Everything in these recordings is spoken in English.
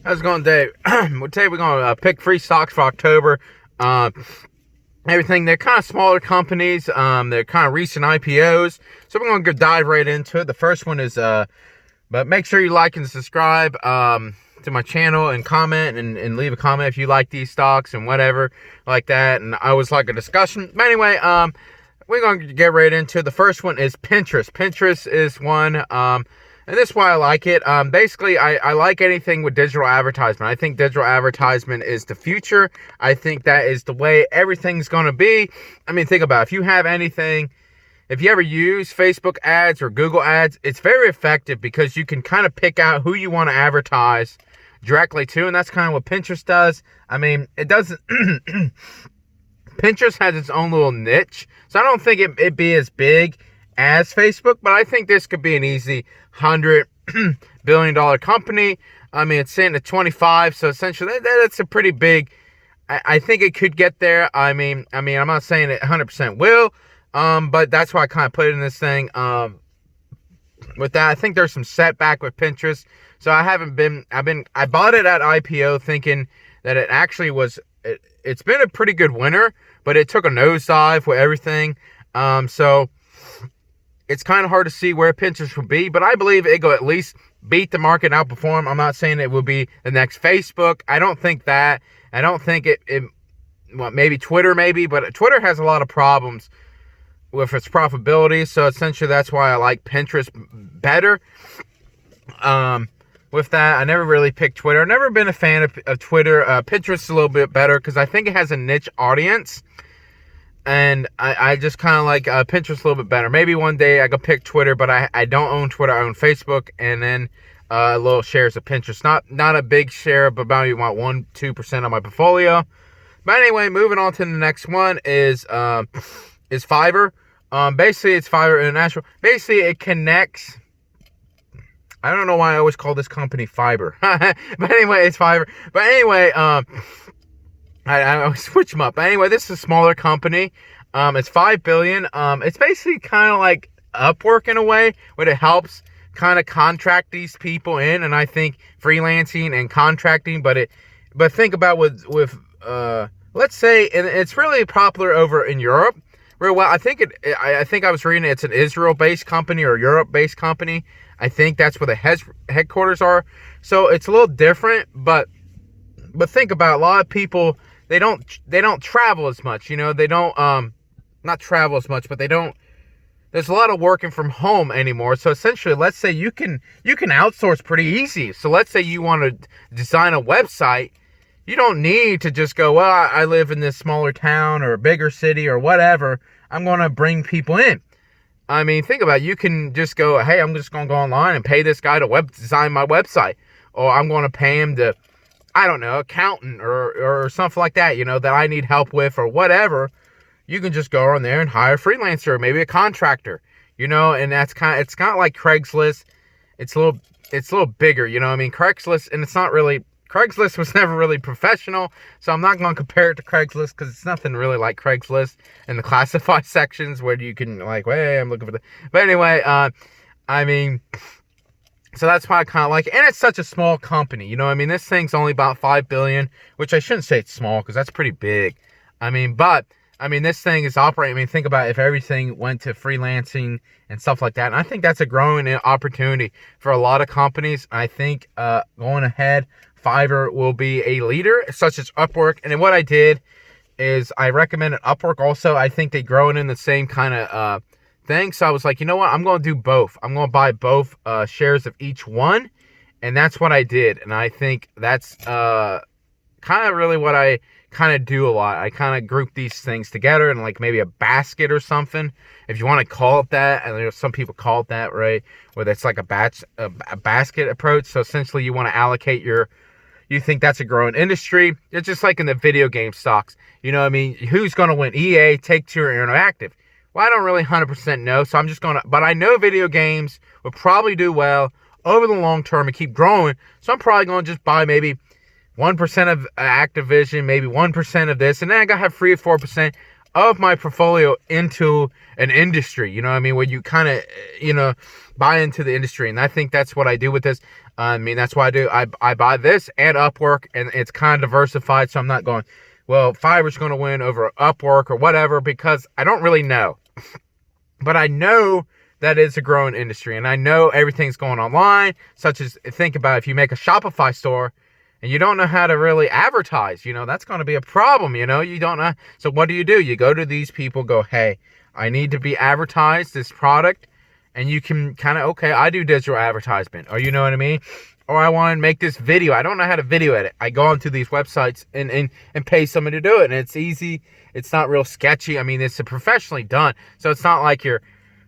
How's it going, Dave? Today we're going to pick free stocks for October. Uh, Everything. They're kind of smaller companies. They're kind of recent IPOs. So we're going to dive right into it. The first one is, but make sure you like and subscribe to my channel and comment and leave a comment if you like these stocks and whatever like that. And I always like a discussion. But anyway, we're going to get right into it. The first one is Pinterest. Pinterest is one. And this is why I like it. Basically, I like anything with digital advertisement. I think digital advertisement is the future. I think that is the way everything's going to be. I mean, think about it. If you have anything, if you ever use Facebook ads or Google ads, it's very effective because you can kind of pick out who you want to advertise directly to. And that's kind of what Pinterest does. I mean, it doesn't... Pinterest has its own little niche. So I don't think it'd be as big as Facebook, but I think this could be an easy $100 billion company. I mean, it's sitting at 25, so essentially that's a pretty big. I think it could get there. I mean, I'm not saying it 100% will, but that's why I kind of put it in this thing. With that, I think there's some setback with Pinterest, so I bought it at IPO thinking that it actually was. It's been a pretty good winner, but it took a nosedive with everything. So it's kind of hard to see where Pinterest will be, but I believe it will at least beat the market and outperform. I'm not saying it will be the next Facebook. I don't think that. I don't think well, maybe Twitter, but Twitter has a lot of problems with its profitability, so essentially that's why I like Pinterest better. With that, I never really picked Twitter. I've never been a fan of Twitter. Pinterest is a little bit better because I think it has a niche audience. And I just kind of like Pinterest a little bit better. Maybe one day I could pick Twitter, but I don't own Twitter. I own Facebook, and then little shares of Pinterest. Not a big share, but about 1-2% of my portfolio. But anyway, moving on to the next one is Fiverr. Basically, it's Fiverr International. Basically, it connects. I don't know why I always call this company Fiverr. But anyway, it's Fiverr. But anyway, I switch them up. But anyway, this is a smaller company. It's $5 billion. It's basically kind of like Upwork in a way, where it helps kind of contract these people in. And I think freelancing and contracting, but think about with let's say, and it's really popular over in Europe. Well, I think I was reading it's an Israel-based company or Europe-based company. I think that's where the headquarters are. So it's a little different, but think about a lot of people. They don't travel as much, they don't not travel as much, but there's a lot of working from home anymore. So essentially, let's say you can outsource pretty easy. So let's say you want to design a website, you don't need to just go, well, I live in this smaller town or a bigger city or whatever, I'm going to bring people in. I mean, think about it. You can just go, hey, I'm just going to go online and pay this guy to design my website, or I'm going to pay him to, I don't know, accountant or something like that, that I need help with or whatever. You can just go on there and hire a freelancer or maybe a contractor, and it's kind of like Craigslist. It's a little bigger, Craigslist, and Craigslist was never really professional, so I'm not going to compare it to Craigslist because it's nothing really like Craigslist in the classified sections where you can like, hey, I'm looking for but anyway, so that's why I kind of like it. And it's such a small company, this thing's only about $5 billion, which I shouldn't say it's small because that's pretty big. This thing is operating. Think about if everything went to freelancing and stuff like that. And I think that's a growing opportunity for a lot of companies. I think going ahead, Fiverr will be a leader, such as Upwork. And then what I did is I recommended Upwork also. I think they grow in the same kind of thing. So I was like, you know what? I'm going to do both. I'm going to buy both shares of each one. And that's what I did. And I think that's kind of really what I kind of do a lot. I kind of group these things together in like maybe a basket or something, if you want to call it that. And there's some people call it that, right? Where it's like a basket approach. So essentially you want to allocate you think that's a growing industry. It's just like in the video game stocks. Who's going to win? EA, Take-Two, or Interactive? Well, I don't really 100% know, so I'm just going to... But I know video games will probably do well over the long term and keep growing, so I'm probably going to just buy maybe 1% of Activision, maybe 1% of this, and then I got to have 3 or 4% of my portfolio into an industry, you know what I mean, where you kind of, buy into the industry. And I think that's what I do with this. I mean, that's why I buy this and Upwork, and it's kind of diversified. So I'm not going, well, Fiverr's going to win over Upwork or whatever, because I don't really know. But I know that it's a growing industry, and I know everything's going online, such as, think about if you make a Shopify store and you don't know how to really advertise, that's going to be a problem, you don't know. So what do? You go to these people, go, hey, I need to be advertised this product, and you can kind of, okay, I do digital advertisement, or you know what I mean? Or I want to make this video. I don't know how to video edit. I go onto these websites and pay somebody to do it, and it's easy. It's not real sketchy. I mean, it's professionally done. So it's not like you're,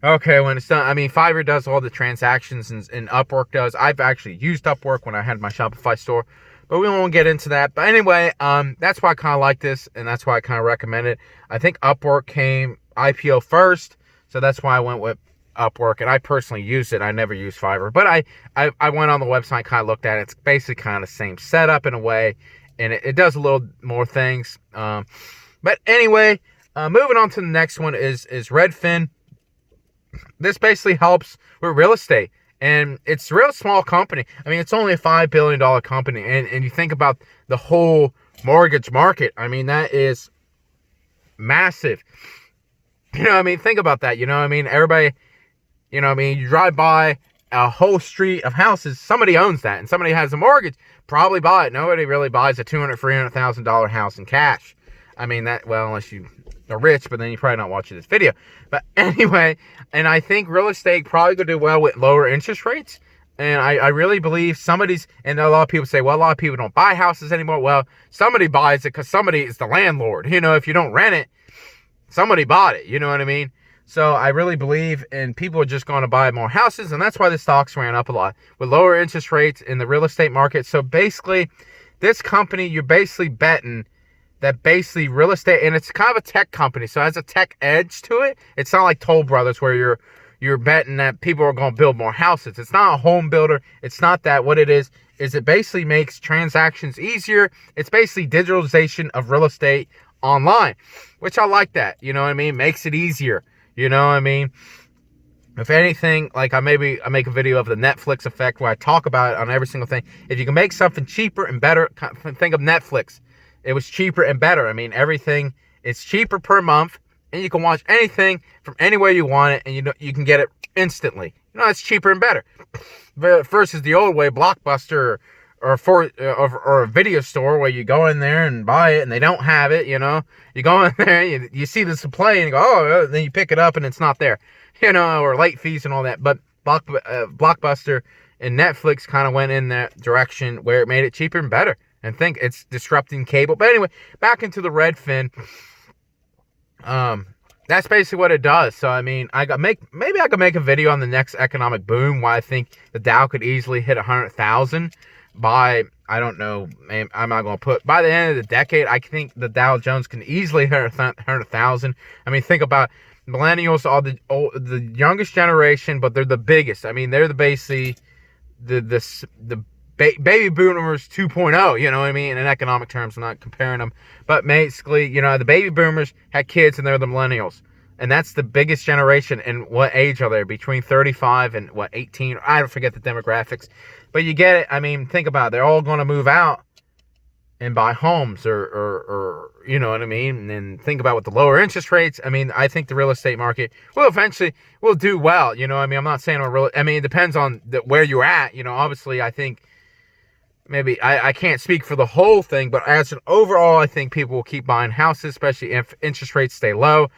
okay, when it's done. I mean, Fiverr does all the transactions, and Upwork does. I've actually used Upwork when I had my Shopify store, but we won't get into that. But anyway, that's why I kind of like this, and that's why I kind of recommend it. I think Upwork came IPO first, so that's why I went with Upwork, and I personally used it. I never used Fiverr, but I went on the website, kind of looked at it. It's basically kind of the same setup in a way, and it does a little more things. But anyway, moving on to the next one is Redfin. This basically helps with real estate, and it's a real small company. I mean, it's only a $5 billion company, and you think about the whole mortgage market. I mean, that is massive. You know what I mean? Think about that. You know what I mean? Everybody, you know what I mean? You drive by a whole street of houses, somebody owns that, and somebody has a mortgage, probably buy it. Nobody really buys a $200,000, $300,000 house in cash. I mean, that, well, unless you are rich, but then you're probably not watching this video. But anyway, and I think real estate probably going to do well with lower interest rates. And I really believe somebody's, and a lot of people say, well, a lot of people don't buy houses anymore. Well, somebody buys it because somebody is the landlord. If you don't rent it, somebody bought it. You know what I mean? So I really believe, and people are just going to buy more houses, and that's why the stocks ran up a lot with lower interest rates in the real estate market. So basically, this company, you're basically betting that basically real estate, and it's kind of a tech company, so it has a tech edge to it. It's not like Toll Brothers where you're betting that people are going to build more houses. It's not a home builder. It's not that. What it is it basically makes transactions easier. It's basically digitalization of real estate online, which I like that. You know what I mean? Makes it easier. You know what I mean? If anything, like I make a video of the Netflix effect where I talk about it on every single thing. If you can make something cheaper and better, think of Netflix. It was cheaper and better. I mean, everything is cheaper per month, and you can watch anything from anywhere you want it, and you can get it instantly. It's cheaper and better. Versus the old way, Blockbuster or a video store where you go in there and buy it, and they don't have it. You go in there, you see the display, and you go, oh, then you pick it up, and it's not there. Or late fees and all that. But Blockbuster and Netflix kind of went in that direction where it made it cheaper and better. And think it's disrupting cable. But anyway, back into the Redfin. That's basically what it does. So I mean, maybe I could make a video on the next economic boom. Why I think the Dow could easily hit 100,000 by, I don't know. I'm not going to put, by the end of the decade. I think the Dow Jones can easily hit 100,000. I mean, think about millennials are the youngest generation, but they're the biggest. I mean, they're basically the baby boomers 2.0, you know what I mean? In economic terms, I'm not comparing them. But basically, the baby boomers had kids, and they're the millennials. And that's the biggest generation. And what age are they? Between 35 and 18? I don't forget the demographics. But you get it. I mean, think about it. They're all going to move out and buy homes or you know what I mean? And think about with the lower interest rates. I mean, I think the real estate market will eventually do well. You know what I mean? I'm not saying it depends on where you're at. Obviously, I think maybe I can't speak for the whole thing, but as an overall, I think people will keep buying houses, especially if interest rates stay low.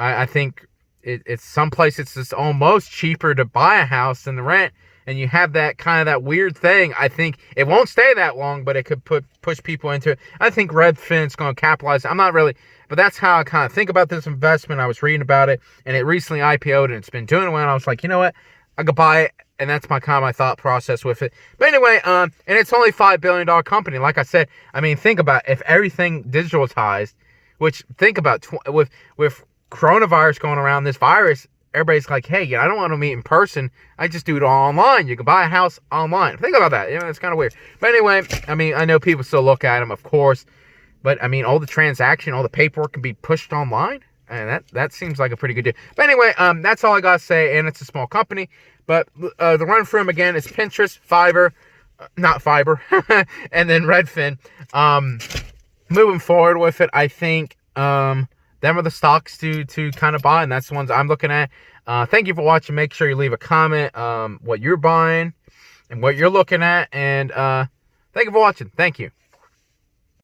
I think it's some place it's just almost cheaper to buy a house than to rent, and you have that kind of that weird thing. I think it won't stay that long, but it could push people into it. I think Redfin's going to capitalize. I'm not really, but that's how I kind of think about this investment. I was reading about it, and it recently IPO'd, and it's been doing well. And I was like, you know what? I could buy it. And that's my thought process with it. But anyway, and it's only $5 billion company. Like I said, I mean, think about if everything digitalized, which think about with coronavirus going around, this virus, everybody's like, hey, I don't want to meet in person. I just do it all online. You can buy a house online. Think about that. It's kind of weird. But anyway, I mean, I know people still look at them, of course. But I mean, all the transaction, all the paperwork can be pushed online. And that seems like a pretty good deal. But anyway, that's all I gotta say. And it's a small company. But the run for them again is Pinterest, Fiverr, not Fiverr, and then Redfin. Moving forward with it, I think them are the stocks to kind of buy, and that's the ones I'm looking at. Thank you for watching. Make sure you leave a comment what you're buying and what you're looking at. And thank you for watching. Thank you.